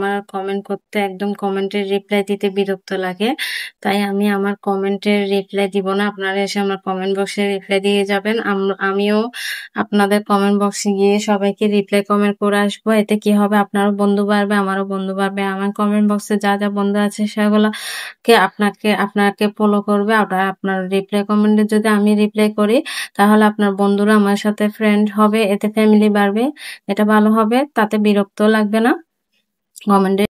আমার কমেন্ট করতে একদম কমেন্টের রিপ্লাই দিতে বিরক্ত লাগে। তাই আমি আমার কমেন্টের রিপ্লাই দিব না। আপনারা এসে আমার কমেন্ট বক্সে রিপ্লাই দিয়ে যাবেন। আমিও আপনাদের কমেন্ট বক্সে গিয়ে সবাইকে রিপ্লাই কমেন্ট করে আসবো। এতে কি হবে, আপনারও বন্ধু বাড়বে, আমারও বন্ধু বাড়বে। আমার কমেন্ট বক্সে যা বন্ধু আছে সেগুলোকে আপনাকে ফলো করবে। আপনার রিপ্লাই কমেন্টে যদি আমি রিপ্লাই করি তাহলে আপনার বন্ধুরা আমার সাথে ফ্রেন্ড হবে, এতে ফ্যামিলি বাড়বে, এটা ভালো হবে, তাতে বিরক্ত লাগবে না কমেন্টে।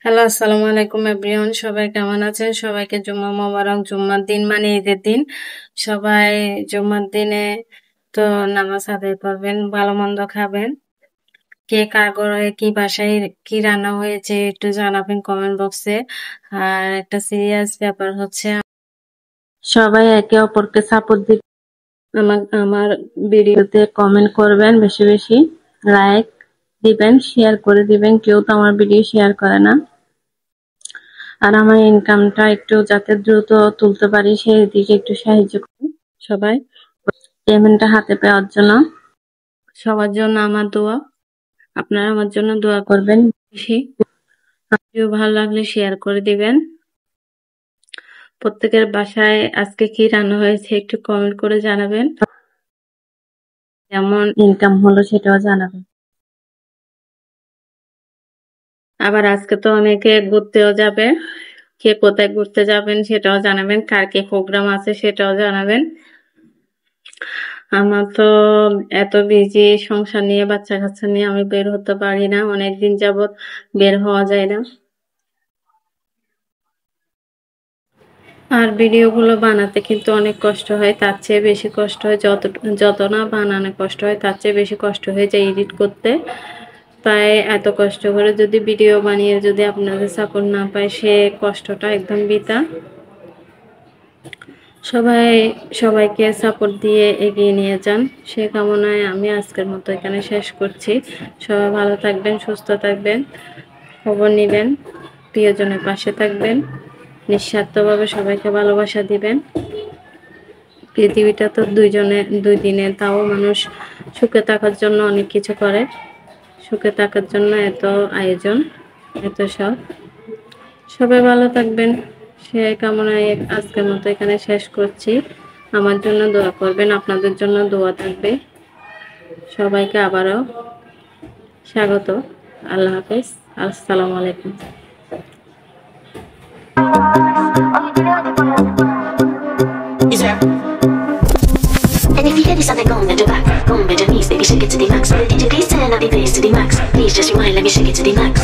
হ্যালো, আসসালামু আলাইকুম এভরিওয়ান, সবাই কেমন আছেন? সবাইকে জুম্মা মোবারক। জুম্মার দিন মানে ঈদের দিন। সবাই জুম্মার দিনে তো নামাজ আদায় করবেন, ভালো মন্দ খাবেন। কে কার ঘরে কি বাসায় কি রান্না হয়েছে একটু জানাবেন কমেন্ট বক্সে। আর একটা সিরিয়াস ব্যাপার হচ্ছে, সবাই একে অপরকে সাপোর্ট দিবেন। আমার ভিডিওতে কমেন্ট করবেন, বেশি বেশি লাইক দিবেন, শেয়ার করে দিবেন। কেউ তো আমার ভিডিও শেয়ার করে না। আর আমার ইনকামটা একটু যাতে দ্রুত তুলতে পারি সেই দিকে একটু সাহায্য করুন সবাই, পেমেন্টটা হাতে পাওয়ার জন্য। সবার জন্য আমার দোয়া, আপনারা আমার জন্য দোয়া করবেন বেশি। ভিডিও ভালো লাগলে শেয়ার করে দিবেন। প্রত্যেকের বাসায় আজকে কি রান্না হয়েছে একটু কমেন্ট করে জানাবেন, যেমন ইনকাম হলো সেটাও জানাবেন। আবার আজকে তো অনেকে ঘুরতেও যাবে, কে কোথায় ঘুরতে যাবেন সেটাও জানাবেন, কার কি প্রোগ্রাম আছে সেটাও জানাবেন। আমার তো এত বিজি সংসার নিয়ে, বাচ্চা কাচ্চা নিয়ে আমি বের হতে পারি না, অনেকদিন যাবত বের হওয়া যায় না। আর ভিডিওগুলো বানাতে কিন্তু অনেক কষ্ট হয়, তার চেয়ে বেশি কষ্ট হয় যত না বানানো কষ্ট হয় তার চেয়ে বেশি কষ্ট হয়ে যায় এডিট করতে। তাই এত কষ্ট করে যদি ভিডিও বানিয়ে যদি আপনাদের সাপোর্ট না পায় সে কষ্টটা একদম বৃথা। সবাইকে সাপোর্ট দিয়ে এগিয়ে নিয়ে যান, সে কামনায় আমি আজকের মতো এখানে শেষ করছি। সবাই ভালো থাকবেন, সুস্থ থাকবেন, খবর নেবেন, প্রিয়জনের পাশে থাকবেন, নিঃস্বার্থভাবে সবাইকে ভালোবাসা দিবেন। পৃথিবীটা তো দুই দিনে, তাও মানুষ সুখে থাকার জন্য অনেক কিছু করে, সুখে থাকার জন্য এত আয়োজন, এত সব। সবাই ভালো থাকবেন, সে কামনায় আজকের মতো এখানে শেষ করছি। আমার জন্য দোয়া করবেন, আপনাদের জন্য দোয়া থাকবে। সবাইকে আবারও স্বাগত। আল্লাহ হাফেজ, আসসালামু আলাইকুম। And if you hear this something, go on the back, go on with your knees, baby, shake it to the max. DJ please turn up the bass to the max. Please just rewind, let me shake it to the max.